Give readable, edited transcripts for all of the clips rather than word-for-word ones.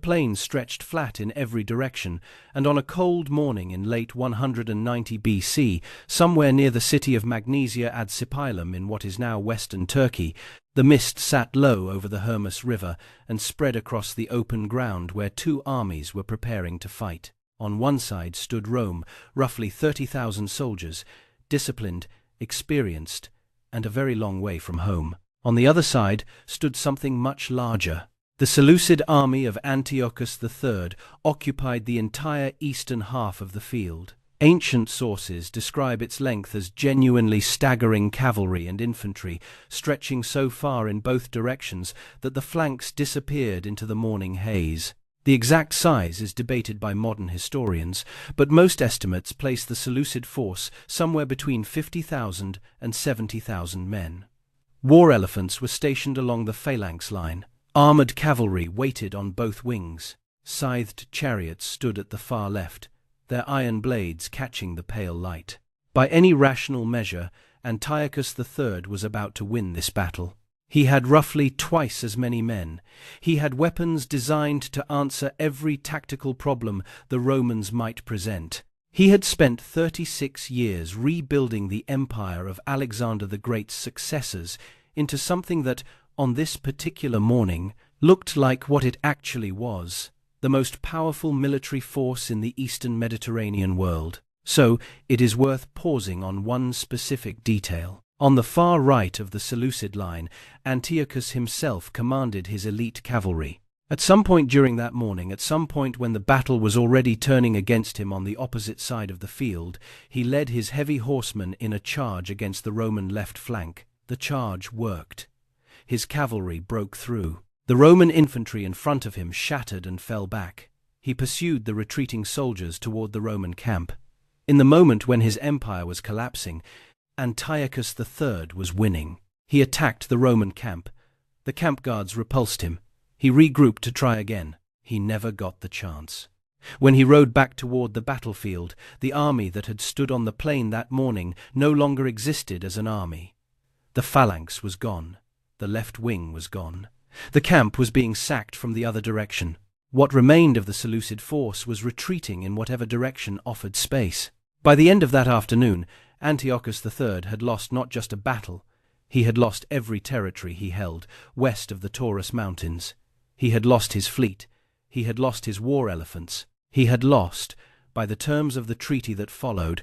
plain stretched flat in every direction, and on a cold morning in late 190 BC, somewhere near the city of Magnesia ad Sipylum in what is now western Turkey, the mist sat low over the Hermus River and spread across the open ground where two armies were preparing to fight. On one side stood Rome, roughly 30,000 soldiers, disciplined, experienced, and a very long way from home. On the other side stood something much larger. The Seleucid army of Antiochus III occupied the entire eastern half of the field. Ancient sources describe its length as genuinely staggering cavalry and infantry, stretching so far in both directions that the flanks disappeared into the morning haze. The exact size is debated by modern historians, but most estimates place the Seleucid force somewhere between 50,000 and 70,000 men. War elephants were stationed along the phalanx line. Armored cavalry waited on both wings. Scythed chariots stood at the far left, their iron blades catching the pale light. By any rational measure, Antiochus III was about to win this battle. He had roughly twice as many men. He had weapons designed to answer every tactical problem the Romans might present. He had spent 36 years rebuilding the empire of Alexander the Great's successors into something that, on this particular morning, looked like what it actually was, the most powerful military force in the Eastern Mediterranean world. So, it is worth pausing on one specific detail. On the far right of the Seleucid line, Antiochus himself commanded his elite cavalry. At some point during that morning, at some point when the battle was already turning against him on the opposite side of the field, he led his heavy horsemen in a charge against the Roman left flank. The charge worked. His cavalry broke through. The Roman infantry in front of him shattered and fell back. He pursued the retreating soldiers toward the Roman camp. In the moment when his empire was collapsing, Antiochus III was winning. He attacked the Roman camp. The camp guards repulsed him. He regrouped to try again. He never got the chance. When he rode back toward the battlefield, the army that had stood on the plain that morning no longer existed as an army. The phalanx was gone. The left wing was gone. The camp was being sacked from the other direction. What remained of the Seleucid force was retreating in whatever direction offered space. By the end of that afternoon, Antiochus III had lost not just a battle, he had lost every territory he held west of the Taurus Mountains. He had lost his fleet. He had lost his war elephants. He had lost, by the terms of the treaty that followed,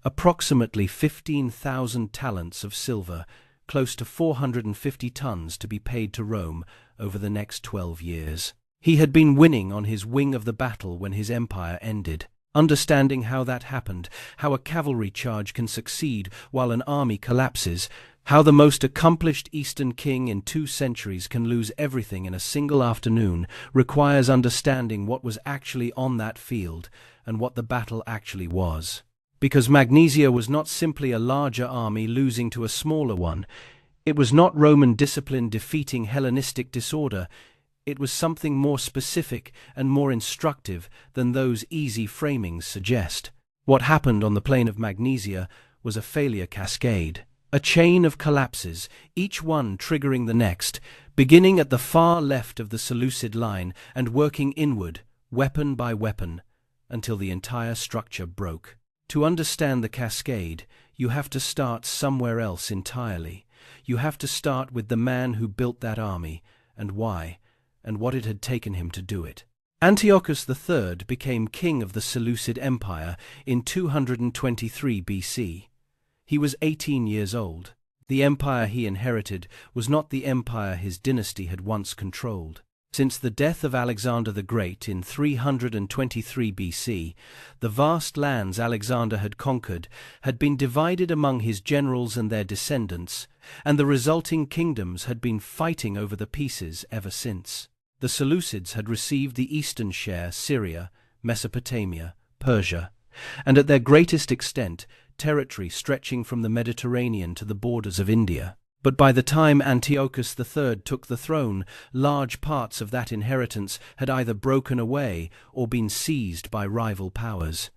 approximately 15,000 talents of silver, close to 450 tons to be paid to Rome over the next 12 years. He had been winning on his wing of the battle when his empire ended. Understanding how that happened, how a cavalry charge can succeed while an army collapses, how the most accomplished Eastern king in 2 centuries can lose everything in a single afternoon, requires understanding what was actually on that field and what the battle actually was. Because Magnesia was not simply a larger army losing to a smaller one, it was not Roman discipline defeating Hellenistic disorder, it was something more specific and more instructive than those easy framings suggest. What happened on the plain of Magnesia was a failure cascade, a chain of collapses, each one triggering the next, beginning at the far left of the Seleucid line and working inward, weapon by weapon, until the entire structure broke. To understand the cascade, you have to start somewhere else entirely. You have to start with the man who built that army, and why, and what it had taken him to do it. Antiochus III became king of the Seleucid Empire in 223 BC. He was 18 years old. The empire he inherited was not the empire his dynasty had once controlled. Since the death of Alexander the Great in 323 BC, the vast lands Alexander had conquered had been divided among his generals and their descendants, and the resulting kingdoms had been fighting over the pieces ever since. The Seleucids had received the eastern share, Syria, Mesopotamia, Persia, and at their greatest extent, territory stretching from the Mediterranean to the borders of India. But by the time Antiochus III took the throne, large parts of that inheritance had either broken away or been seized by rival powers.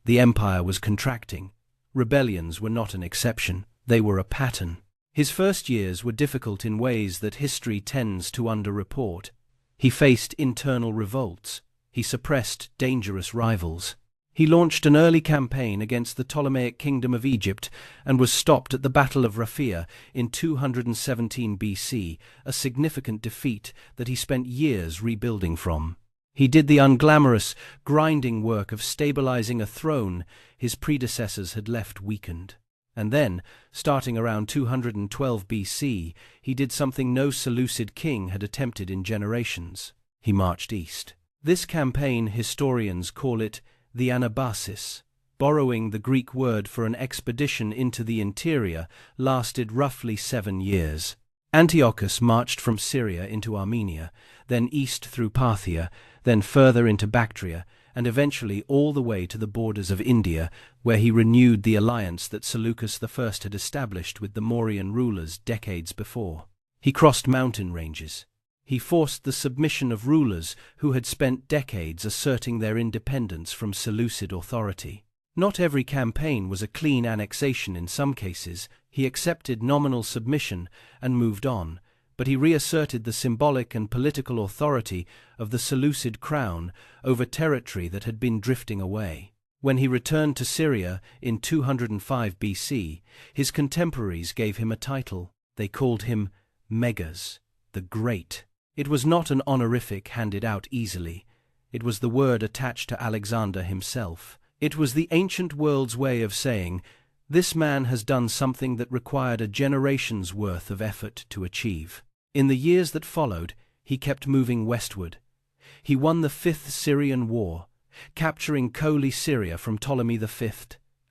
The empire was contracting. Rebellions were not an exception, they were a pattern. His first years were difficult in ways that history tends to underreport. He faced internal revolts. He suppressed dangerous rivals. He launched an early campaign against the Ptolemaic Kingdom of Egypt and was stopped at the Battle of Raphia in 217 BC, a significant defeat that he spent years rebuilding from. He did the unglamorous, grinding work of stabilizing a throne his predecessors had left weakened. And then, starting around 212 BC, he did something no Seleucid king had attempted in generations. He marched east. This campaign, historians call it the Anabasis, borrowing the Greek word for an expedition into the interior, lasted roughly 7 years. Antiochus marched from Syria into Armenia, then east through Parthia, then further into Bactria, and eventually all the way to the borders of India, where he renewed the alliance that Seleucus I had established with the Mauryan rulers decades before. He crossed mountain ranges. He forced the submission of rulers who had spent decades asserting their independence from Seleucid authority. Not every campaign was a clean annexation. In some cases, he accepted nominal submission and moved on, but he reasserted the symbolic and political authority of the Seleucid crown over territory that had been drifting away. When he returned to Syria in 205 BC, his contemporaries gave him a title. They called him Megas, the Great. It was not an honorific handed out easily. It was the word attached to Alexander himself. It was the ancient world's way of saying, "This man has done something that required a generation's worth of effort to achieve." In the years that followed, he kept moving westward. He won the Fifth Syrian War, capturing Colli Syria from Ptolemy V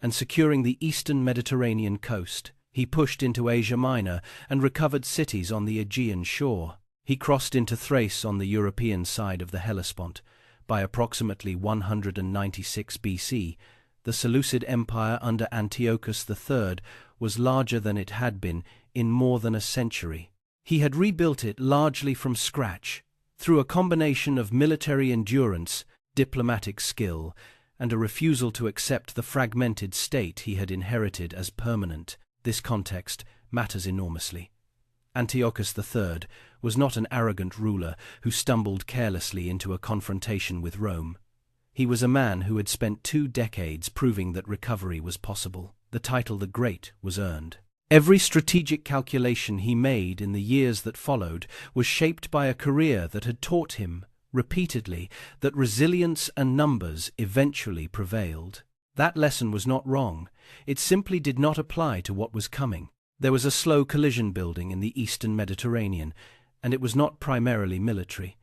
and securing the eastern Mediterranean coast. He pushed into Asia Minor and recovered cities on the Aegean shore. He crossed into Thrace on the European side of the Hellespont. By approximately 196 BC, the Seleucid Empire under Antiochus III was larger than it had been in more than a century. He had rebuilt it largely from scratch, through a combination of military endurance, diplomatic skill, and a refusal to accept the fragmented state he had inherited as permanent. This context matters enormously. Antiochus III was not an arrogant ruler who stumbled carelessly into a confrontation with Rome. He was a man who had spent 2 decades proving that recovery was possible. The title the Great was earned. Every strategic calculation he made in the years that followed was shaped by a career that had taught him, repeatedly, that resilience and numbers eventually prevailed. That lesson was not wrong. It simply did not apply to what was coming. There was a slow collision building in the eastern Mediterranean, and it was not primarily military.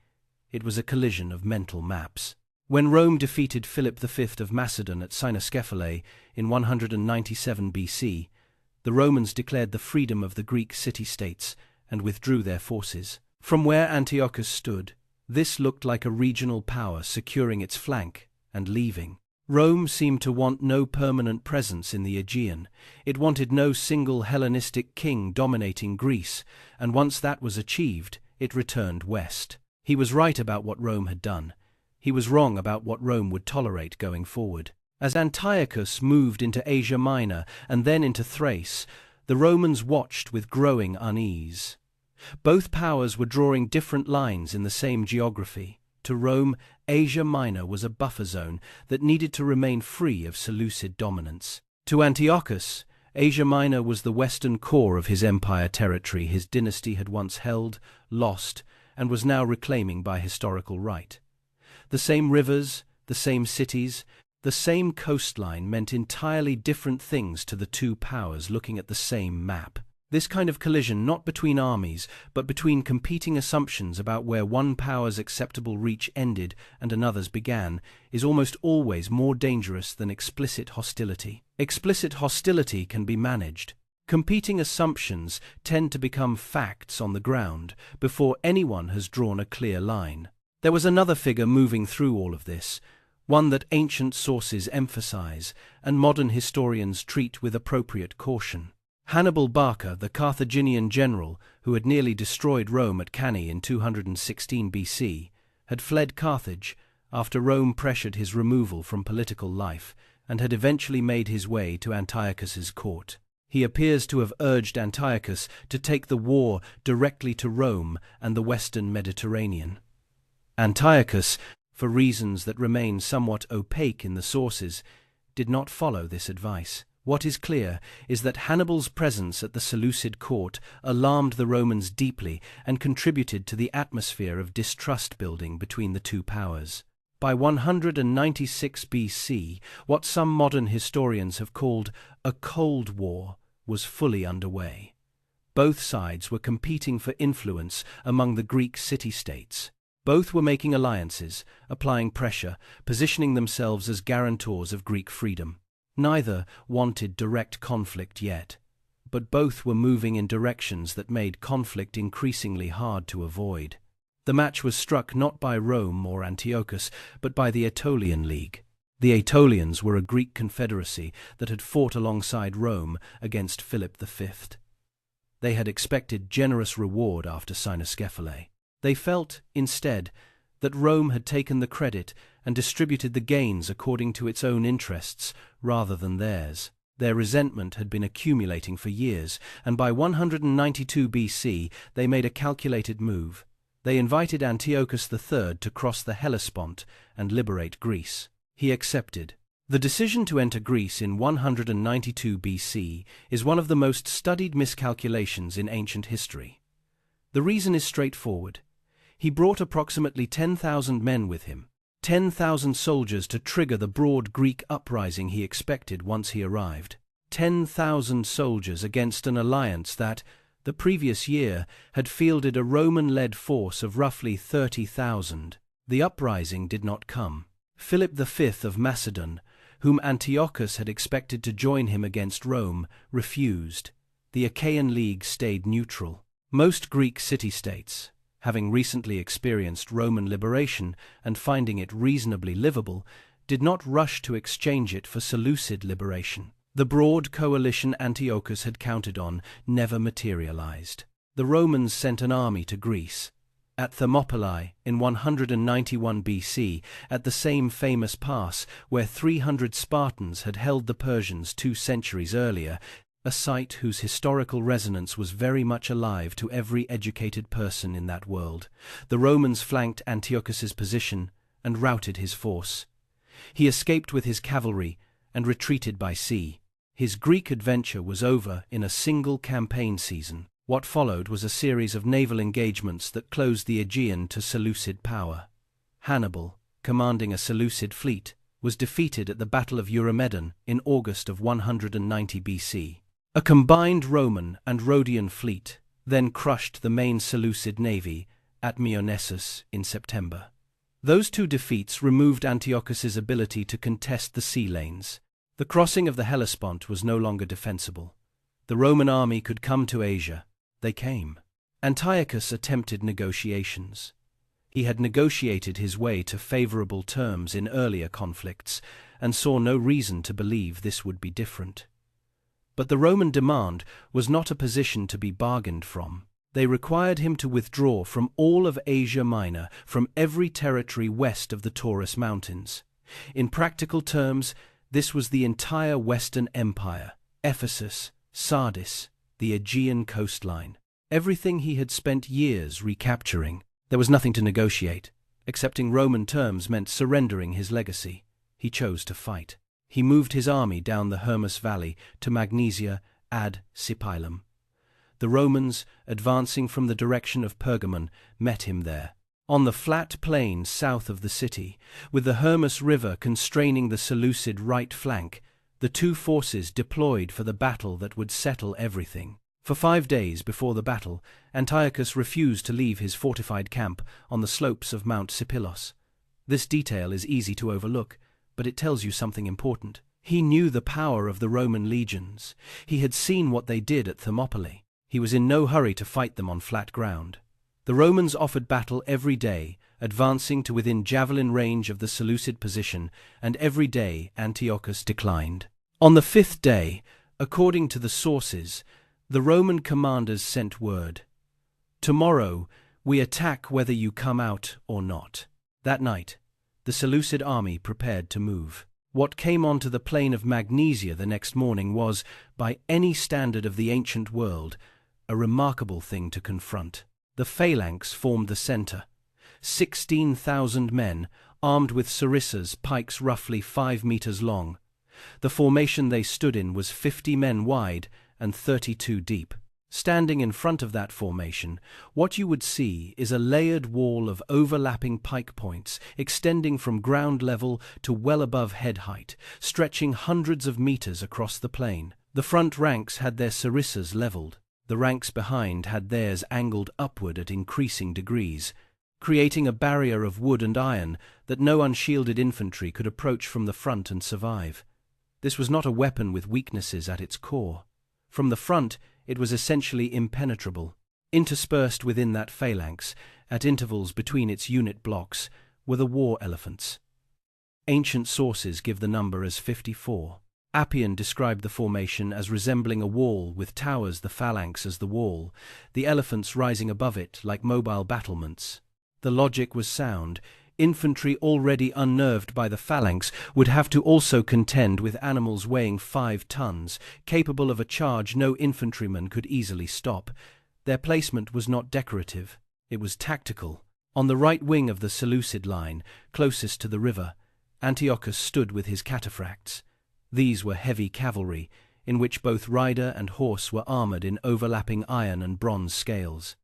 It was a collision of mental maps. When Rome defeated Philip V of Macedon at Cynoscephalae in 197 BC, the Romans declared the freedom of the Greek city-states and withdrew their forces. From where Antiochus stood, this looked like a regional power securing its flank and leaving. Rome seemed to want no permanent presence in the Aegean. It wanted no single Hellenistic king dominating Greece, and once that was achieved, it returned west. He was right about what Rome had done. He was wrong about what Rome would tolerate going forward. As Antiochus moved into Asia Minor and then into Thrace, the Romans watched with growing unease. Both powers were drawing different lines in the same geography. To Rome, Asia Minor was a buffer zone that needed to remain free of Seleucid dominance. To Antiochus, Asia Minor was the western core of his empire territory his dynasty had once held, lost, and was now reclaiming by historical right. The same rivers, the same cities, the same coastline meant entirely different things to the two powers looking at the same map. This kind of collision, not between armies, but between competing assumptions about where one power's acceptable reach ended and another's began, is almost always more dangerous than explicit hostility. Explicit hostility can be managed. Competing assumptions tend to become facts on the ground before anyone has drawn a clear line. There was another figure moving through all of this, one that ancient sources emphasize and modern historians treat with appropriate caution. Hannibal Barca, the Carthaginian general who had nearly destroyed Rome at Cannae in 216 BC, had fled Carthage after Rome pressured his removal from political life and had eventually made his way to Antiochus's court. He appears to have urged Antiochus to take the war directly to Rome and the western Mediterranean. Antiochus, for reasons that remain somewhat opaque in the sources, did not follow this advice. What is clear is that Hannibal's presence at the Seleucid court alarmed the Romans deeply and contributed to the atmosphere of distrust building between the two powers. By 196 BC, what some modern historians have called a Cold War was fully underway. Both sides were competing for influence among the Greek city-states. Both were making alliances, applying pressure, positioning themselves as guarantors of Greek freedom. Neither wanted direct conflict yet, but both were moving in directions that made conflict increasingly hard to avoid. The match was struck not by Rome or Antiochus, but by the Aetolian League. The Aetolians were a Greek confederacy that had fought alongside Rome against Philip V. They had expected generous reward after Cynoscephalae. They felt, instead, that Rome had taken the credit and distributed the gains according to its own interests rather than theirs. Their resentment had been accumulating for years, and by 192 BC they made a calculated move. They invited Antiochus III to cross the Hellespont and liberate Greece. He accepted. The decision to enter Greece in 192 BC is one of the most studied miscalculations in ancient history. The reason is straightforward. He brought approximately 10,000 men with him, 10,000 soldiers to trigger the broad Greek uprising he expected once he arrived. 10,000 soldiers against an alliance that, the previous year, had fielded a Roman-led force of roughly 30,000. The uprising did not come. Philip V of Macedon, whom Antiochus had expected to join him against Rome, refused. The Achaean League stayed neutral. Most Greek city-states, having recently experienced Roman liberation and finding it reasonably livable, did not rush to exchange it for Seleucid liberation. The broad coalition Antiochus had counted on never materialized. The Romans sent an army to Greece. At Thermopylae in 191 BC, at the same famous pass where 300 Spartans had held the Persians 2 centuries earlier, a site whose historical resonance was very much alive to every educated person in that world, the Romans flanked Antiochus's position and routed his force. He escaped with his cavalry and retreated by sea. His Greek adventure was over in a single campaign season. What followed was a series of naval engagements that closed the Aegean to Seleucid power. Hannibal, commanding a Seleucid fleet, was defeated at the Battle of Eurymedon in August of 190 BC. A combined Roman and Rhodian fleet then crushed the main Seleucid navy at Myonnesus in September. Those 2 defeats removed Antiochus's ability to contest the sea lanes. The crossing of the Hellespont was no longer defensible. The Roman army could come to Asia. They came. Antiochus attempted negotiations. He had negotiated his way to favorable terms in earlier conflicts and saw no reason to believe this would be different. But the Roman demand was not a position to be bargained from. They required him to withdraw from all of Asia Minor, from every territory west of the Taurus Mountains. In practical terms, this was the entire Western Empire, Ephesus, Sardis, the Aegean coastline. Everything he had spent years recapturing. There was nothing to negotiate. Accepting Roman terms meant surrendering his legacy. He chose to fight. He moved his army down the Hermus Valley to Magnesia ad Sipylum. The Romans, advancing from the direction of Pergamon, met him there. On the flat plain south of the city, with the Hermus River constraining the Seleucid right flank, the 2 forces deployed for the battle that would settle everything. For 5 days before the battle, Antiochus refused to leave his fortified camp on the slopes of Mount Sipylos. This detail is easy to overlook, but it tells you something important. He knew the power of the Roman legions. He had seen what they did at Thermopylae. He was in no hurry to fight them on flat ground. The Romans offered battle every day, advancing to within javelin range of the Seleucid position, and every day Antiochus declined. On the 5th day, according to the sources, the Roman commanders sent word, "Tomorrow we attack whether you come out or not." That night, the Seleucid army prepared to move. What came onto the plain of Magnesia the next morning was, by any standard of the ancient world, a remarkable thing to confront. The phalanx formed the center. 16,000 men, armed with sarissas, pikes roughly 5 meters long. The formation they stood in was 50 men wide and 32 deep. Standing in front of that formation, what you would see is a layered wall of overlapping pike points extending from ground level to well above head height, stretching hundreds of meters across the plain. The front ranks had their sarissas leveled. The ranks behind had theirs angled upward at increasing degrees, creating a barrier of wood and iron that no unshielded infantry could approach from the front and survive. This was not a weapon with weaknesses at its core. From the front, it was essentially impenetrable. Interspersed within that phalanx, at intervals between its unit blocks, were the war elephants. Ancient sources give the number as 54. Appian described the formation as resembling a wall with towers, the phalanx as the wall, the elephants rising above it like mobile battlements. The logic was sound. Infantry already unnerved by the phalanx would have to also contend with animals weighing 5 tons, capable of a charge no infantryman could easily stop. Their placement was not decorative, it was tactical. On the right wing of the Seleucid line, closest to the river, Antiochus stood with his cataphracts. These were heavy cavalry, in which both rider and horse were armored in overlapping iron and bronze scales.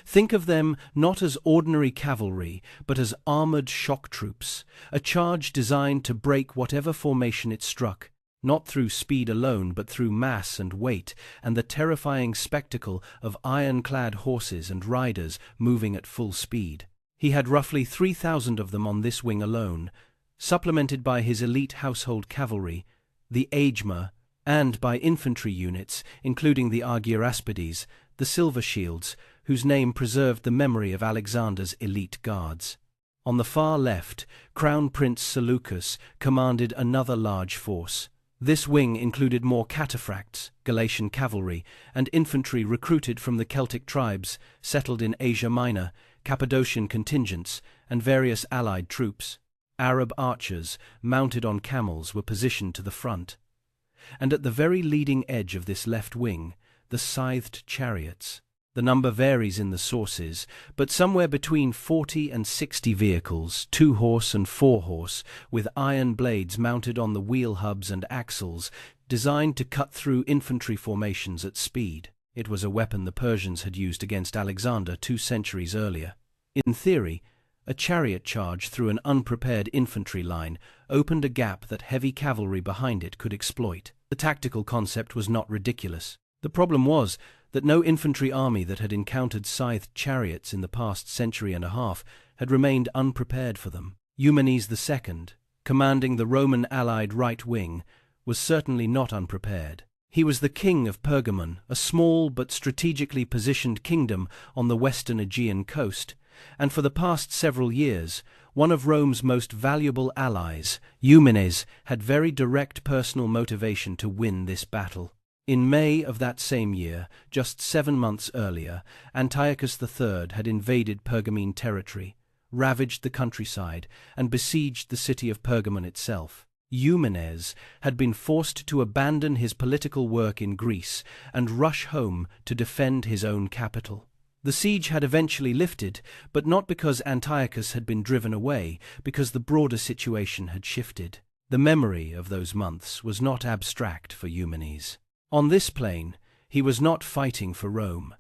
Think of them not as ordinary cavalry, but as armored shock troops, a charge designed to break whatever formation it struck, not through speed alone but through mass and weight, and the terrifying spectacle of iron-clad horses and riders moving at full speed. He had roughly 3,000 of them on this wing alone, supplemented by his elite household cavalry, the aegma, and by infantry units, including the Argyraspides, the Silver Shields, whose name preserved the memory of Alexander's elite guards. On the far left, Crown Prince Seleucus commanded another large force. This wing included more cataphracts, Galatian cavalry, and infantry recruited from the Celtic tribes settled in Asia Minor, Cappadocian contingents, and various allied troops. Arab archers, mounted on camels, were positioned to the front. And at the very leading edge of this left wing, the scythed chariots. The number varies in the sources, but somewhere between 40 and 60 vehicles, 2-horse and 4-horse, with iron blades mounted on the wheel hubs and axles, designed to cut through infantry formations at speed. It was a weapon the Persians had used against Alexander 2 centuries earlier. In theory, a chariot charge through an unprepared infantry line opened a gap that heavy cavalry behind it could exploit. The tactical concept was not ridiculous. The problem was that no infantry army that had encountered scythed chariots in the past century and a half had remained unprepared for them. Eumenes II, commanding the Roman allied right wing, was certainly not unprepared. He was the king of Pergamon, a small but strategically positioned kingdom on the western Aegean coast, and for the past several years, one of Rome's most valuable allies. Eumenes had very direct personal motivation to win this battle. In May of that same year, just 7 months earlier, Antiochus III had invaded Pergamene territory, ravaged the countryside, and besieged the city of Pergamon itself. Eumenes had been forced to abandon his political work in Greece and rush home to defend his own capital. The siege had eventually lifted, but not because Antiochus had been driven away, because the broader situation had shifted. The memory of those months was not abstract for Eumenes. On this plane, he was not fighting for Rome.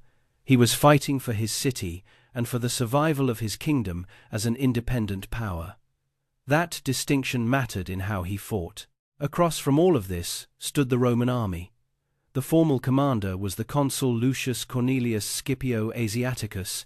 He was fighting for his city and for the survival of his kingdom as an independent power. That distinction mattered in how he fought. Across from all of this stood the Roman army. The formal commander was the consul Lucius Cornelius Scipio Asiaticus,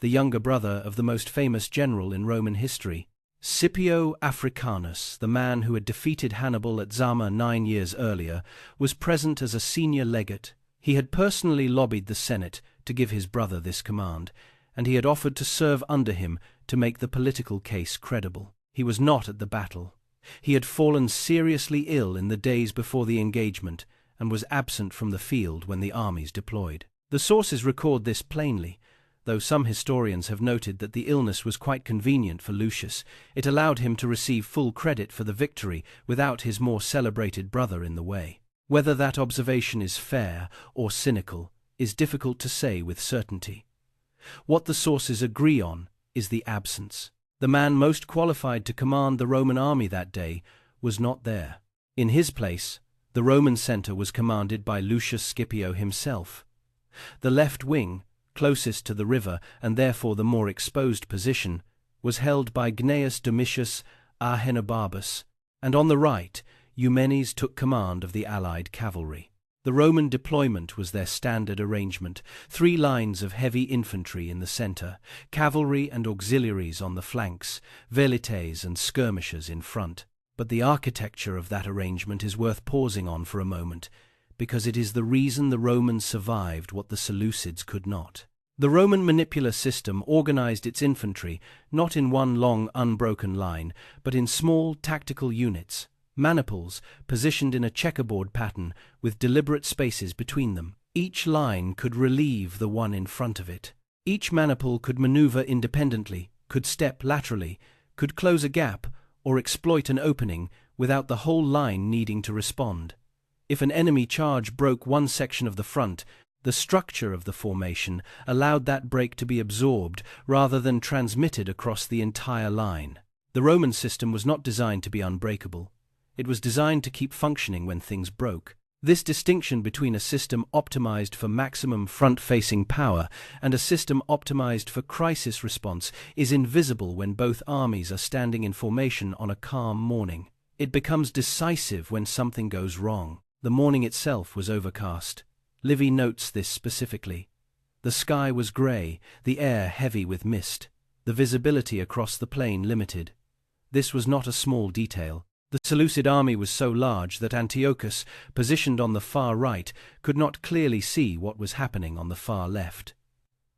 the younger brother of the most famous general in Roman history. Scipio Africanus, the man who had defeated Hannibal at Zama 9 years earlier, was present as a senior legate. He had personally lobbied the Senate to give his brother this command, and he had offered to serve under him to make the political case credible. He was not at the battle. He had fallen seriously ill in the days before the engagement and was absent from the field when the armies deployed. The sources record this plainly. Though some historians have noted that the illness was quite convenient for Lucius, it allowed him to receive full credit for the victory without his more celebrated brother in the way. Whether that observation is fair or cynical is difficult to say with certainty. What the sources agree on is the absence. The man most qualified to command the Roman army that day was not there. In his place, the Roman center was commanded by Lucius Scipio himself. The left wing, closest to the river and therefore the more exposed position, was held by Gnaeus Domitius Ahenobarbus, and on the right, Eumenes took command of the allied cavalry. The Roman deployment was their standard arrangement: 3 lines of heavy infantry in the center, cavalry and auxiliaries on the flanks, velites and skirmishers in front. But the architecture of that arrangement is worth pausing on for a moment, because it is the reason the Romans survived what the Seleucids could not. The Roman manipular system organized its infantry not in one long unbroken line, but in small tactical units, maniples positioned in a checkerboard pattern with deliberate spaces between them. Each line could relieve the one in front of it. Each maniple could maneuver independently, could step laterally, could close a gap, or exploit an opening without the whole line needing to respond. If an enemy charge broke one section of the front, the structure of the formation allowed that break to be absorbed rather than transmitted across the entire line. The Roman system was not designed to be unbreakable. It was designed to keep functioning when things broke. This distinction between a system optimized for maximum front-facing power and a system optimized for crisis response is invisible when both armies are standing in formation on a calm morning. It becomes decisive when something goes wrong. The morning itself was overcast. Livy notes this specifically. The sky was grey, the air heavy with mist, the visibility across the plain limited. This was not a small detail. The Seleucid army was so large that Antiochus, positioned on the far right, could not clearly see what was happening on the far left.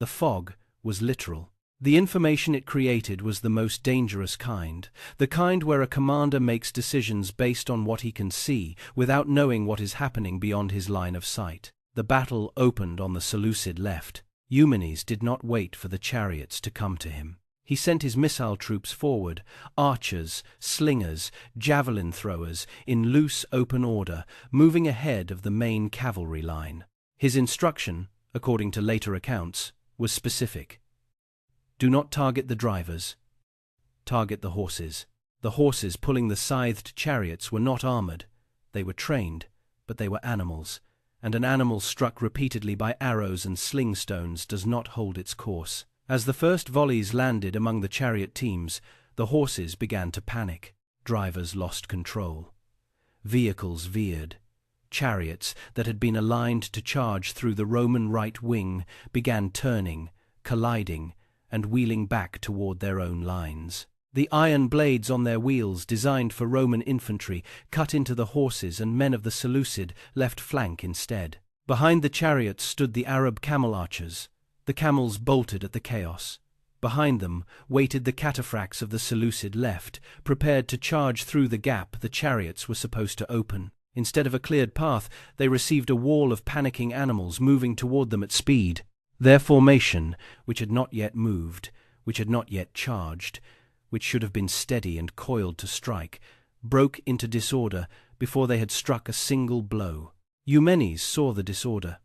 The fog was literal. The information it created was the most dangerous kind, the kind where a commander makes decisions based on what he can see, without knowing what is happening beyond his line of sight. The battle opened on the Seleucid left. Eumenes did not wait for the chariots to come to him. He sent his missile troops forward, archers, slingers, javelin throwers, in loose open order, moving ahead of the main cavalry line. His instruction, according to later accounts, was specific. Do not target the drivers. Target the horses. The horses pulling the scythed chariots were not armored. They were trained, but they were animals, and an animal struck repeatedly by arrows and sling stones does not hold its course. As the first volleys landed among the chariot teams, the horses began to panic. Drivers lost control. Vehicles veered. Chariots that had been aligned to charge through the Roman right wing began turning, colliding, and wheeling back toward their own lines. The iron blades on their wheels, designed for Roman infantry, cut into the horses and men of the Seleucid left flank instead. Behind the chariots stood the Arab camel archers. The camels bolted at the chaos. Behind them waited the cataphracts of the Seleucid left, prepared to charge through the gap the chariots were supposed to open. Instead of a cleared path, they received a wall of panicking animals moving toward them at speed. Their formation, which had not yet moved, which had not yet charged, which should have been steady and coiled to strike, broke into disorder before they had struck a single blow. Eumenes saw the disorder.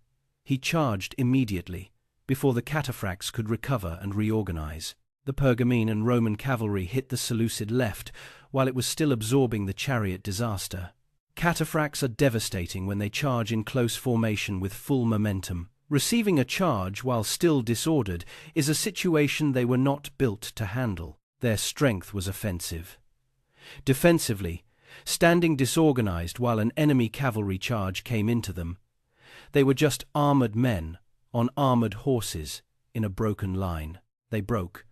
He charged immediately, before the cataphracts could recover and reorganize. The Pergamene and Roman cavalry hit the Seleucid left while it was still absorbing the chariot disaster. Cataphracts are devastating when they charge in close formation with full momentum. Receiving a charge while still disordered is a situation they were not built to handle. Their strength was offensive. Defensively, standing disorganized while an enemy cavalry charge came into them, they were just armored men on armored horses in a broken line. They broke.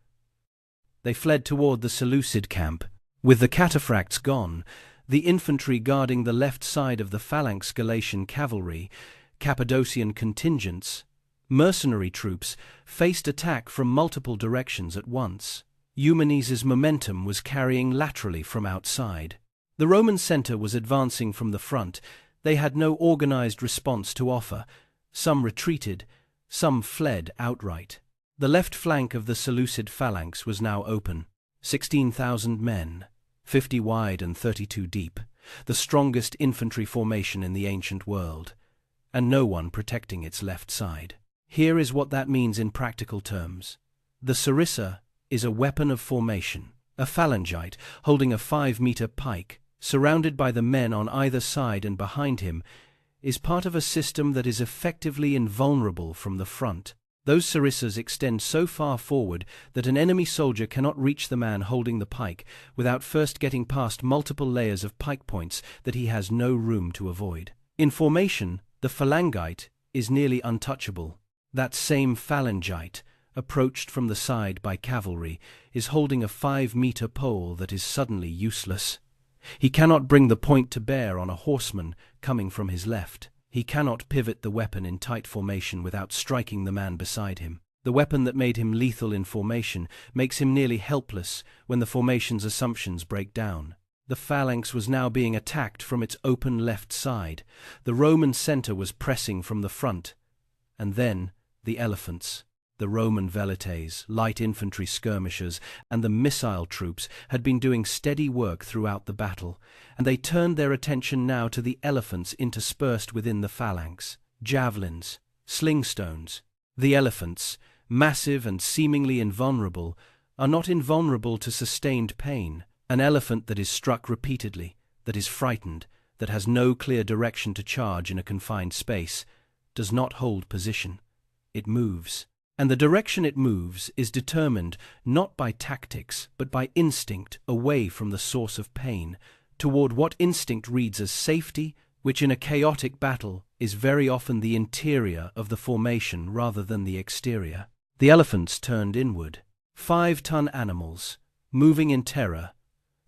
They fled toward the Seleucid camp. With the cataphracts gone, the infantry guarding the left side of the phalanx, Galatian cavalry, Cappadocian contingents, mercenary troops, faced attack from multiple directions at once. Eumenes's momentum was carrying laterally from outside. The Roman center was advancing from the front. They had no organized response to offer. Some retreated, some fled outright. The left flank of the Seleucid phalanx was now open. 16,000 men, 50 wide and 32 deep, the strongest infantry formation in the ancient world, and no one protecting its left side. Here is what that means in practical terms. The sarissa is a weapon of formation. A phalangite, holding a 5-meter pike, surrounded by the men on either side and behind him, is part of a system that is effectively invulnerable from the front. Those sarissas extend so far forward that an enemy soldier cannot reach the man holding the pike without first getting past multiple layers of pike points that he has no room to avoid. In formation, the phalangite is nearly untouchable. That same phalangite, approached from the side by cavalry, is holding a 5-meter pole that is suddenly useless. He cannot bring the point to bear on a horseman coming from his left. He cannot pivot the weapon in tight formation without striking the man beside him. The weapon that made him lethal in formation makes him nearly helpless when the formation's assumptions break down. The phalanx was now being attacked from its open left side. The Roman center was pressing from the front. And then the elephants. The Roman velites, light infantry skirmishers, and the missile troops had been doing steady work throughout the battle, and they turned their attention now to the elephants interspersed within the phalanx. Javelins, slingstones. The elephants, massive and seemingly invulnerable, are not invulnerable to sustained pain. An elephant that is struck repeatedly, that is frightened, that has no clear direction to charge in a confined space, does not hold position. It moves. And the direction it moves is determined not by tactics, but by instinct away from the source of pain, toward what instinct reads as safety, which in a chaotic battle is very often the interior of the formation rather than the exterior. The elephants turned inward. 5-ton animals, moving in terror,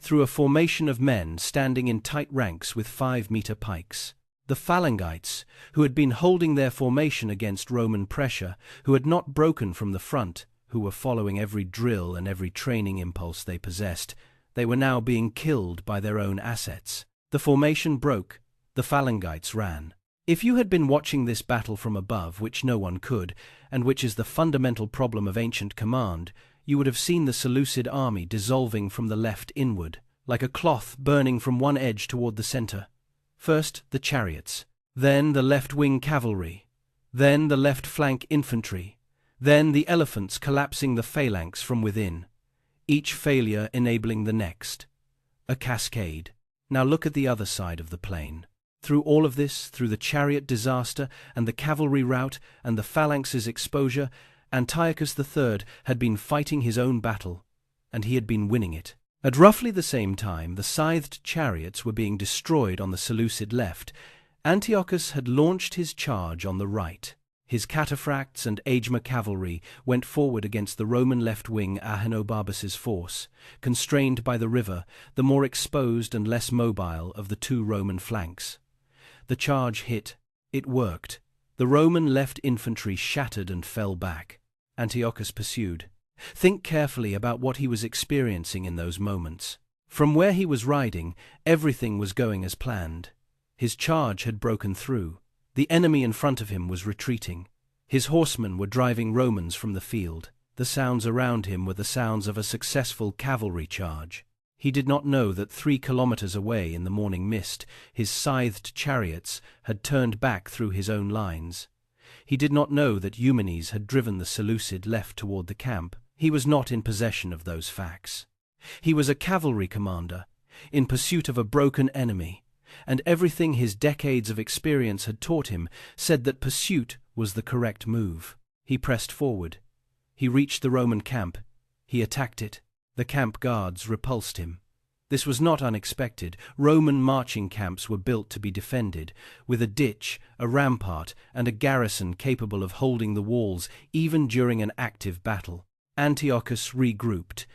through a formation of men standing in tight ranks with 5-meter pikes. The phalangites, who had been holding their formation against Roman pressure, who had not broken from the front, who were following every drill and every training impulse they possessed, they were now being killed by their own assets. The formation broke. The phalangites ran. If you had been watching this battle from above, which no one could, and which is the fundamental problem of ancient command, you would have seen the Seleucid army dissolving from the left inward, like a cloth burning from one edge toward the center. First the chariots, then the left-wing cavalry, then the left flank infantry, then the elephants collapsing the phalanx from within, each failure enabling the next. A cascade. Now look at the other side of the plain. Through all of this, through the chariot disaster and the cavalry rout and the phalanx's exposure, Antiochus III had been fighting his own battle, and he had been winning it. At roughly the same time the scythed chariots were being destroyed on the Seleucid left, Antiochus had launched his charge on the right. His cataphracts and aegma cavalry went forward against the Roman left wing Ahenobarbus's force, constrained by the river, the more exposed and less mobile of the two Roman flanks. The charge hit. It worked. The Roman left infantry shattered and fell back. Antiochus pursued. Think carefully about what he was experiencing in those moments. From where he was riding, everything was going as planned. His charge had broken through. The enemy in front of him was retreating. His horsemen were driving Romans from the field. The sounds around him were the sounds of a successful cavalry charge. He did not know that 3 kilometers away in the morning mist, his scythed chariots had turned back through his own lines. He did not know that Eumenes had driven the Seleucid left toward the camp. He was not in possession of those facts. He was a cavalry commander, in pursuit of a broken enemy, and everything his decades of experience had taught him said that pursuit was the correct move. He pressed forward. He reached the Roman camp. He attacked it. The camp guards repulsed him. This was not unexpected. Roman marching camps were built to be defended, with a ditch, a rampart, and a garrison capable of holding the walls even during an active battle. Antiochus regrouped.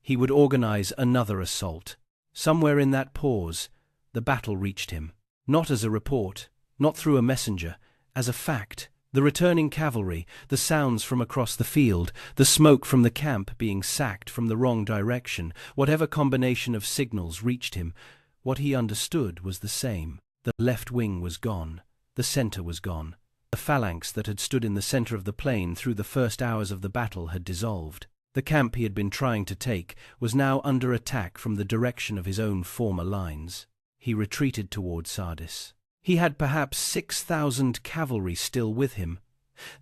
He would organize another assault. Somewhere in that pause, the battle reached him. Not as a report, not through a messenger, as a fact. The returning cavalry, the sounds from across the field, the smoke from the camp being sacked from the wrong direction, whatever combination of signals reached him, what he understood was the same. The left wing was gone. The center was gone. The phalanx that had stood in the center of the plain through the first hours of the battle had dissolved. The camp he had been trying to take was now under attack from the direction of his own former lines. He retreated toward Sardis. He had perhaps 6,000 cavalry still with him.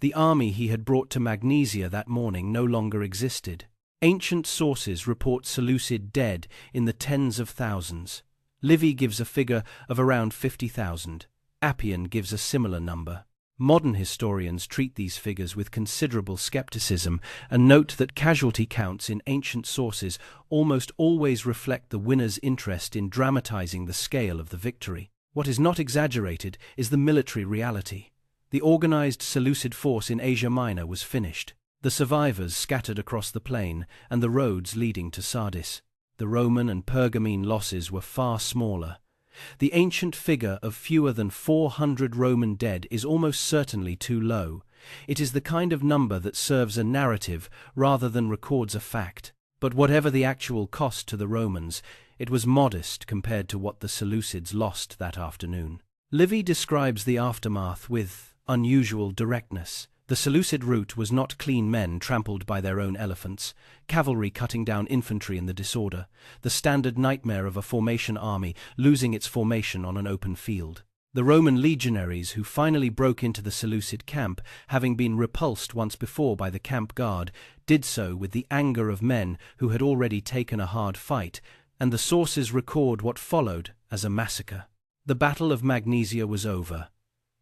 The army he had brought to Magnesia that morning no longer existed. Ancient sources report Seleucid dead in the tens of thousands. Livy gives a figure of around 50,000. Appian gives a similar number. Modern historians treat these figures with considerable skepticism and note that casualty counts in ancient sources almost always reflect the winner's interest in dramatizing the scale of the victory. What is not exaggerated is the military reality. The organized Seleucid force in Asia Minor was finished. The survivors scattered across the plain and the roads leading to Sardis. The Roman and Pergamene losses were far smaller. The ancient figure of fewer than 400 Roman dead is almost certainly too low. It is the kind of number that serves a narrative rather than records a fact. But whatever the actual cost to the Romans, it was modest compared to what the Seleucids lost that afternoon. Livy describes the aftermath with unusual directness. The Seleucid route was not clean men trampled by their own elephants, cavalry cutting down infantry in the disorder, the standard nightmare of a formation army losing its formation on an open field. The Roman legionaries who finally broke into the Seleucid camp, having been repulsed once before by the camp guard, did so with the anger of men who had already taken a hard fight, and the sources record what followed as a massacre. The Battle of Magnesia was over.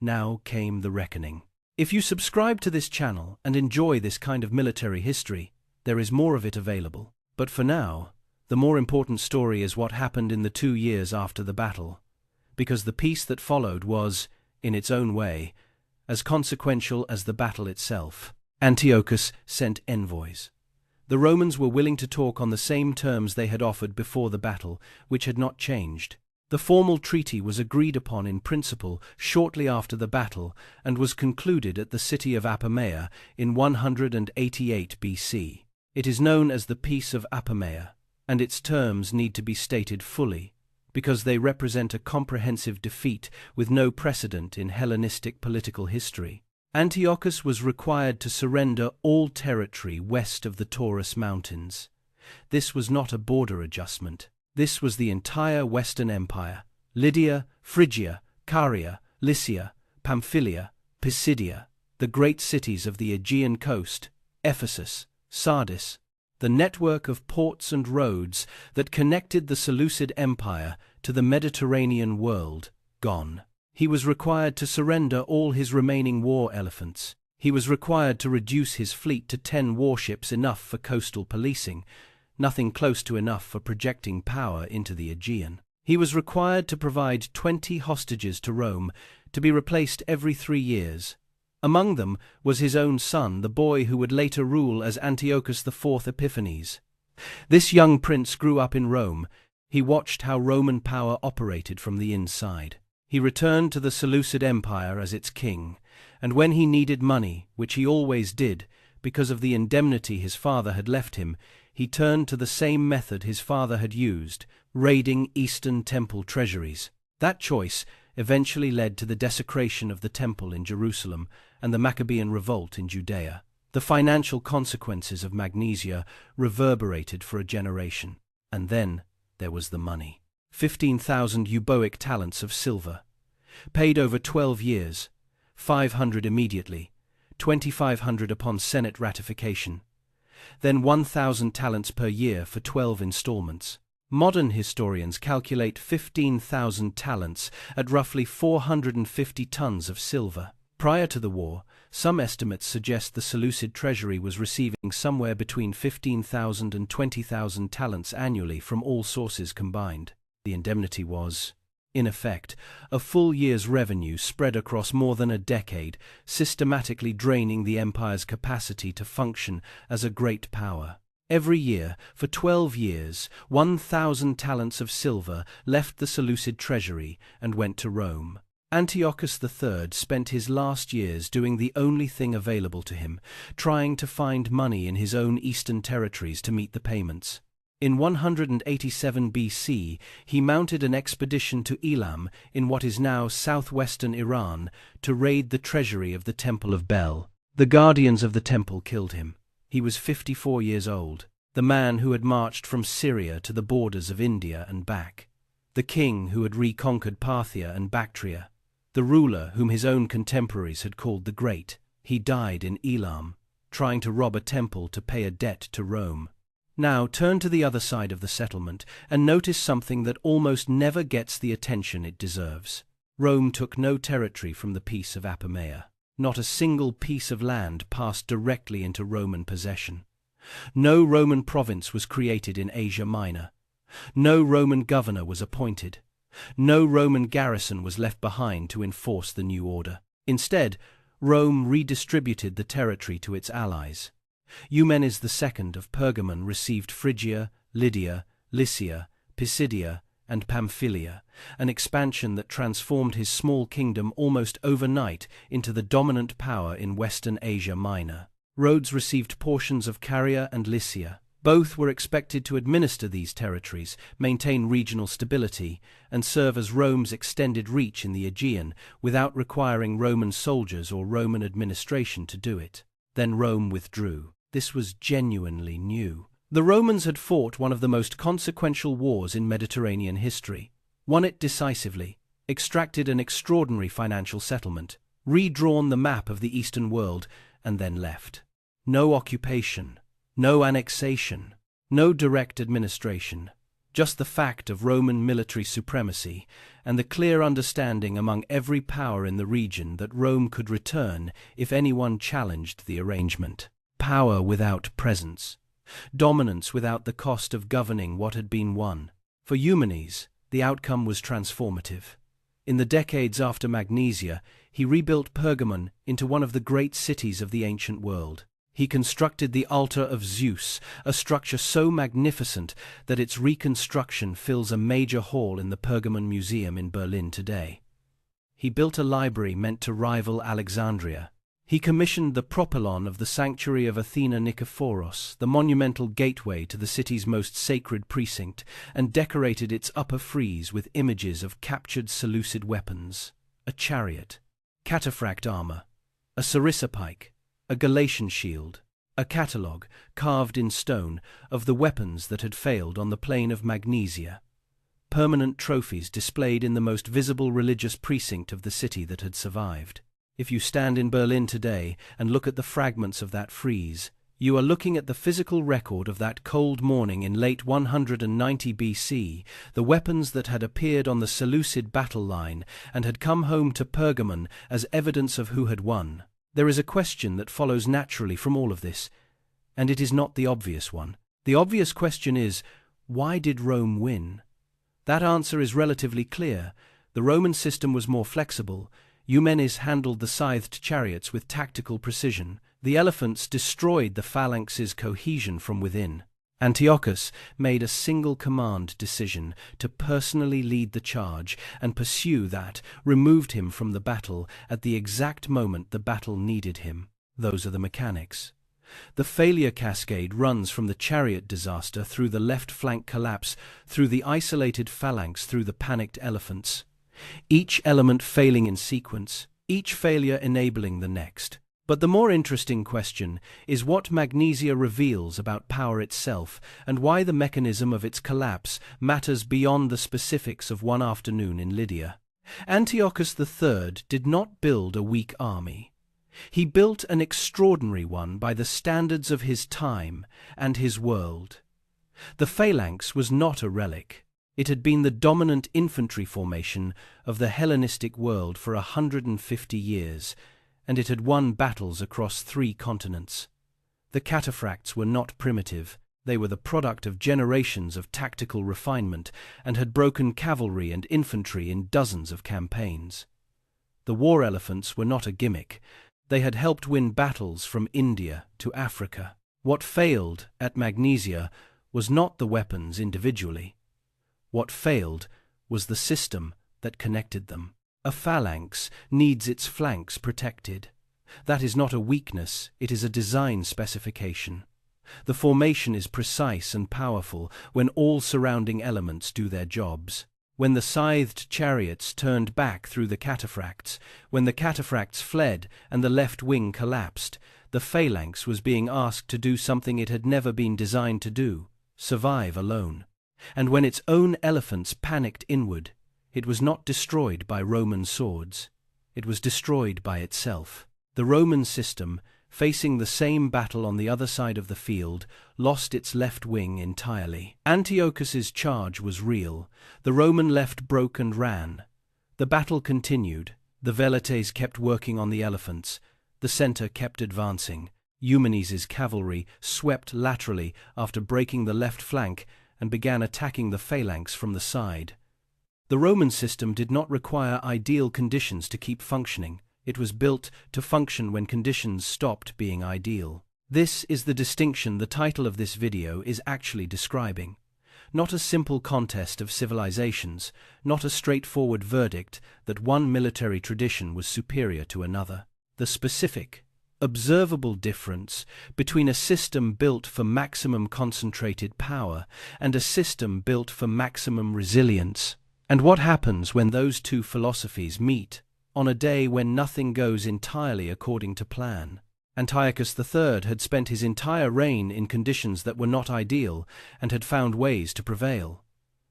Now came the reckoning. If you subscribe to this channel and enjoy this kind of military history, there is more of it available. But for now, the more important story is what happened in the 2 years after the battle, because the peace that followed was, in its own way, as consequential as the battle itself. Antiochus sent envoys. The Romans were willing to talk on the same terms they had offered before the battle, which had not changed. The formal treaty was agreed upon in principle shortly after the battle and was concluded at the city of Apamea in 188 BC. It is known as the Peace of Apamea, and its terms need to be stated fully, because they represent a comprehensive defeat with no precedent in Hellenistic political history. Antiochus was required to surrender all territory west of the Taurus Mountains. This was not a border adjustment. This was the entire Western Empire: Lydia, Phrygia, Caria, Lycia, Pamphylia, Pisidia, the great cities of the Aegean coast, Ephesus, Sardis, the network of ports and roads that connected the Seleucid Empire to the Mediterranean world, gone. He was required to surrender all his remaining war elephants. He was required to reduce his fleet to 10 warships, enough for coastal policing, nothing close to enough for projecting power into the Aegean. He was required to provide 20 hostages to Rome, to be replaced every 3 years. Among them was his own son, the boy who would later rule as Antiochus IV Epiphanes. This young prince grew up in Rome. He watched how Roman power operated from the inside. He returned to the Seleucid Empire as its king, and when he needed money, which he always did, because of the indemnity his father had left him, he turned to the same method his father had used, raiding Eastern temple treasuries. That choice eventually led to the desecration of the temple in Jerusalem and the Maccabean revolt in Judea. The financial consequences of Magnesia reverberated for a generation. And then there was the money. 15,000 Euboic talents of silver, paid over 12 years, 500 immediately, 2,500 upon Senate ratification, then 1,000 talents per year for 12 installments. Modern historians calculate 15,000 talents at roughly 450 tons of silver. Prior to the war, some estimates suggest the Seleucid treasury was receiving somewhere between 15,000 and 20,000 talents annually from all sources combined. The indemnity was, in effect, a full year's revenue spread across more than a decade, systematically draining the empire's capacity to function as a great power. Every year, for 12 years, 1,000 talents of silver left the Seleucid treasury and went to Rome. Antiochus III spent his last years doing the only thing available to him, trying to find money in his own eastern territories to meet the payments. In 187 BC, he mounted an expedition to Elam in what is now southwestern Iran to raid the treasury of the Temple of Bel. The guardians of the temple killed him. He was 54 years old, the man who had marched from Syria to the borders of India and back, the king who had reconquered Parthia and Bactria, the ruler whom his own contemporaries had called the Great. He died in Elam, trying to rob a temple to pay a debt to Rome. Now turn to the other side of the settlement and notice something that almost never gets the attention it deserves. Rome took no territory from the Peace of Apamea. Not a single piece of land passed directly into Roman possession. No Roman province was created in Asia Minor. No Roman governor was appointed. No Roman garrison was left behind to enforce the new order. Instead, Rome redistributed the territory to its allies. Eumenes II of Pergamon received Phrygia, Lydia, Lycia, Pisidia, and Pamphylia, an expansion that transformed his small kingdom almost overnight into the dominant power in Western Asia Minor. Rhodes received portions of Caria and Lycia. Both were expected to administer these territories, maintain regional stability, and serve as Rome's extended reach in the Aegean without requiring Roman soldiers or Roman administration to do it. Then Rome withdrew. This was genuinely new. The Romans had fought one of the most consequential wars in Mediterranean history, won it decisively, extracted an extraordinary financial settlement, redrawn the map of the Eastern world, and then left. No occupation, no annexation, no direct administration, just the fact of Roman military supremacy and the clear understanding among every power in the region that Rome could return if anyone challenged the arrangement. Power without presence. Dominance without the cost of governing what had been won. For Eumenes, the outcome was transformative. In the decades after Magnesia, he rebuilt Pergamon into one of the great cities of the ancient world. He constructed the altar of Zeus, a structure so magnificent that its reconstruction fills a major hall in the Pergamon Museum in Berlin today. He built a library meant to rival Alexandria. He commissioned the propylon of the sanctuary of Athena Nikephoros, the monumental gateway to the city's most sacred precinct, and decorated its upper frieze with images of captured Seleucid weapons, a chariot, cataphract armor, a sarissa pike, a Galatian shield, a catalogue, carved in stone, of the weapons that had failed on the plain of Magnesia. Permanent trophies displayed in the most visible religious precinct of the city that had survived. If you stand in Berlin today and look at the fragments of that frieze, you are looking at the physical record of that cold morning in late 190 BC, the weapons that had appeared on the Seleucid battle line and had come home to Pergamon as evidence of who had won. There is a question that follows naturally from all of this, and it is not the obvious one. The obvious question is, why did Rome win? That answer is relatively clear. The Roman system was more flexible. Eumenes handled the scythed chariots with tactical precision. The elephants destroyed the phalanx's cohesion from within. Antiochus made a single command decision to personally lead the charge and pursue that removed him from the battle at the exact moment the battle needed him. Those are the mechanics. The failure cascade runs from the chariot disaster through the left flank collapse, through the isolated phalanx, through the panicked elephants. Each element failing in sequence, each failure enabling the next. But the more interesting question is what Magnesia reveals about power itself and why the mechanism of its collapse matters beyond the specifics of one afternoon in Lydia. Antiochus III did not build a weak army. He built an extraordinary one by the standards of his time and his world. The phalanx was not a relic. It had been the dominant infantry formation of the Hellenistic world for 150 years, and it had won battles across 3 continents. The cataphracts were not primitive. They were the product of generations of tactical refinement and had broken cavalry and infantry in dozens of campaigns. The war elephants were not a gimmick. They had helped win battles from India to Africa. What failed at Magnesia was not the weapons individually. What failed was the system that connected them. A phalanx needs its flanks protected. That is not a weakness, it is a design specification. The formation is precise and powerful when all surrounding elements do their jobs. When the scythed chariots turned back through the cataphracts, when the cataphracts fled and the left wing collapsed, the phalanx was being asked to do something it had never been designed to do: survive alone. And when its own elephants panicked inward, it was not destroyed by Roman swords. It was destroyed by itself. The Roman system facing the same battle on the other side of the field, lost its left wing entirely. Antiochus's charge was real. The Roman left broke and ran. The battle continued. The velites kept working on the elephants. The center kept advancing. Eumenes's cavalry swept laterally after breaking the left flank and began attacking the phalanx from the side. The Roman system did not require ideal conditions to keep functioning. It was built to function when conditions stopped being ideal. This is the distinction the title of this video is actually describing. Not a simple contest of civilizations, not a straightforward verdict that one military tradition was superior to another. The specific, observable difference between a system built for maximum concentrated power and a system built for maximum resilience. And what happens when those two philosophies meet on a day when nothing goes entirely according to plan? Antiochus III had spent his entire reign in conditions that were not ideal and had found ways to prevail.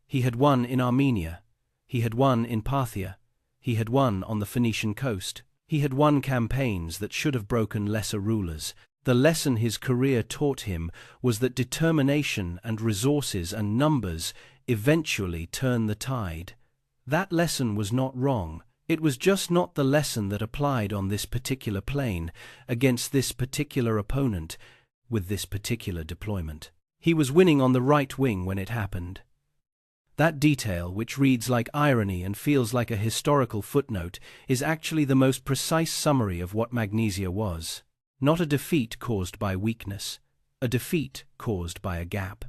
He had won in Armenia. He had won in Parthia. He had won on the Phoenician coast. He had won campaigns that should have broken lesser rulers. The lesson his career taught him was that determination and resources and numbers eventually turn the tide. That lesson was not wrong. It was just not the lesson that applied on this particular plane, against this particular opponent, with this particular deployment. He was winning on the right wing when it happened. That detail, which reads like irony and feels like a historical footnote, is actually the most precise summary of what Magnesia was. Not a defeat caused by weakness, a defeat caused by a gap.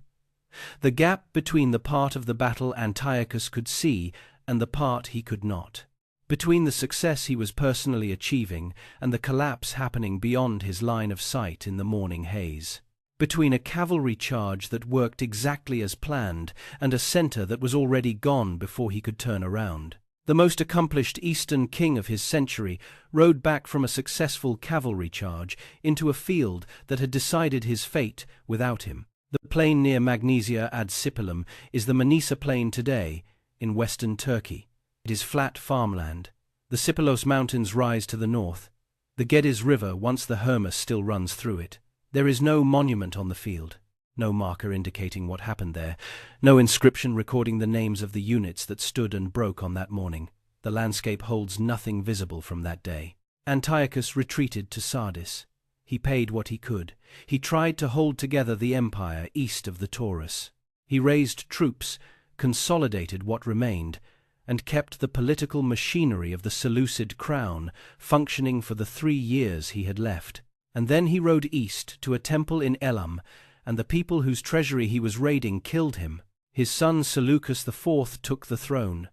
The gap between the part of the battle Antiochus could see and the part he could not. Between the success he was personally achieving and the collapse happening beyond his line of sight in the morning haze. Between a cavalry charge that worked exactly as planned and a center that was already gone before he could turn around. The most accomplished Eastern king of his century rode back from a successful cavalry charge into a field that had decided his fate without him. The plain near Magnesia ad Sipylum is the Manisa Plain today, in western Turkey. It is flat farmland. The Sipylos Mountains rise to the north. The Gediz River, once the Hermus, still runs through it. There is no monument on the field, no marker indicating what happened there, no inscription recording the names of the units that stood and broke on that morning. The landscape holds nothing visible from that day. Antiochus retreated to Sardis. He paid what he could. He tried to hold together the empire east of the Taurus. He raised troops, consolidated what remained, and kept the political machinery of the Seleucid crown functioning for the 3 years he had left. And then he rode east to a temple in Elam, and the people whose treasury he was raiding killed him. His son Seleucus IV took the throne.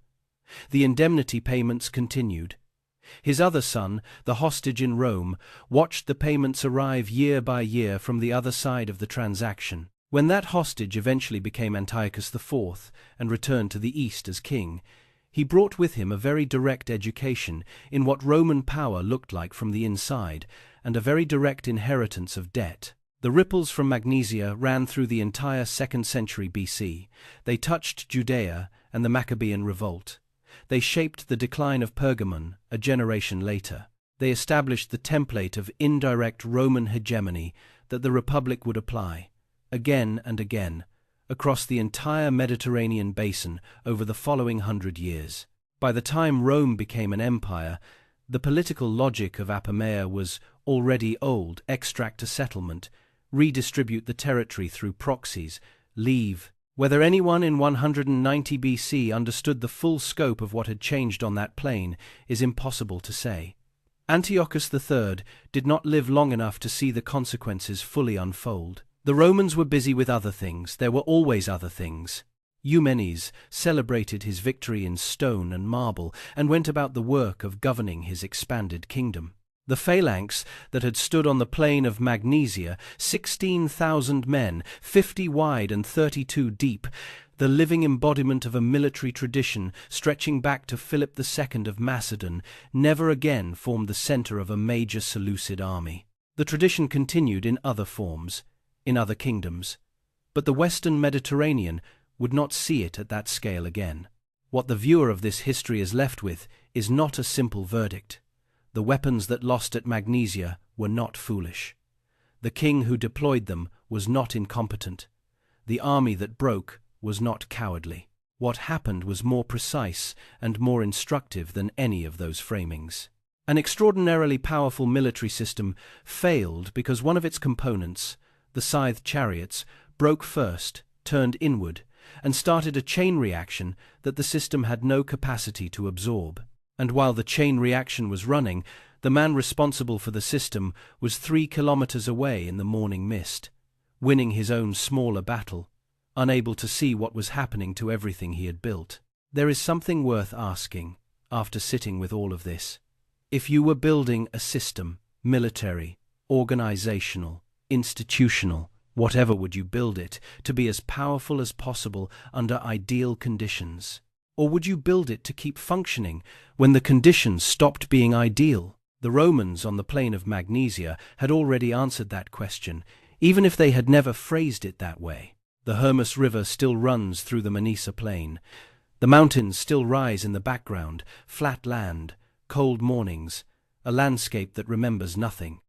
The indemnity payments continued. His other son, the hostage in Rome, watched the payments arrive year by year from the other side of the transaction. When that hostage eventually became Antiochus IV and returned to the east as king, he brought with him a very direct education in what Roman power looked like from the inside, and a very direct inheritance of debt. The ripples from Magnesia ran through the entire 2nd century BC. They touched Judea and the Maccabean revolt. They shaped the decline of Pergamon a generation later. They established the template of indirect Roman hegemony that the Republic would apply, again and again, across the entire Mediterranean basin over the following 100 years. By the time Rome became an empire, the political logic of Apamea was already old: extract a settlement, redistribute the territory through proxies, leave. Whether anyone in 190 BC understood the full scope of what had changed on that plain is impossible to say. Antiochus III did not live long enough to see the consequences fully unfold. The Romans were busy with other things. There were always other things. Eumenes celebrated his victory in stone and marble and went about the work of governing his expanded kingdom. The phalanx that had stood on the plain of Magnesia, 16,000 men, 50 wide and 32 deep, the living embodiment of a military tradition stretching back to Philip II of Macedon, never again formed the center of a major Seleucid army. The tradition continued in other forms, in other kingdoms, but the Western Mediterranean would not see it at that scale again. What the viewer of this history is left with is not a simple verdict. The weapons that lost at Magnesia were not foolish. The king who deployed them was not incompetent. The army that broke was not cowardly. What happened was more precise and more instructive than any of those framings. An extraordinarily powerful military system failed because one of its components, the scythed chariots, broke first, turned inward, and started a chain reaction that the system had no capacity to absorb. And while the chain reaction was running, the man responsible for the system was 3 kilometers away in the morning mist, winning his own smaller battle, unable to see what was happening to everything he had built. There is something worth asking, after sitting with all of this. If you were building a system, military, organizational, institutional, whatever, would you build it to be as powerful as possible under ideal conditions? Or would you build it to keep functioning when the conditions stopped being ideal? The Romans on the plain of Magnesia had already answered that question, even if they had never phrased it that way. The Hermus River still runs through the Magnesia plain. The mountains still rise in the background, flat land, cold mornings, a landscape that remembers nothing.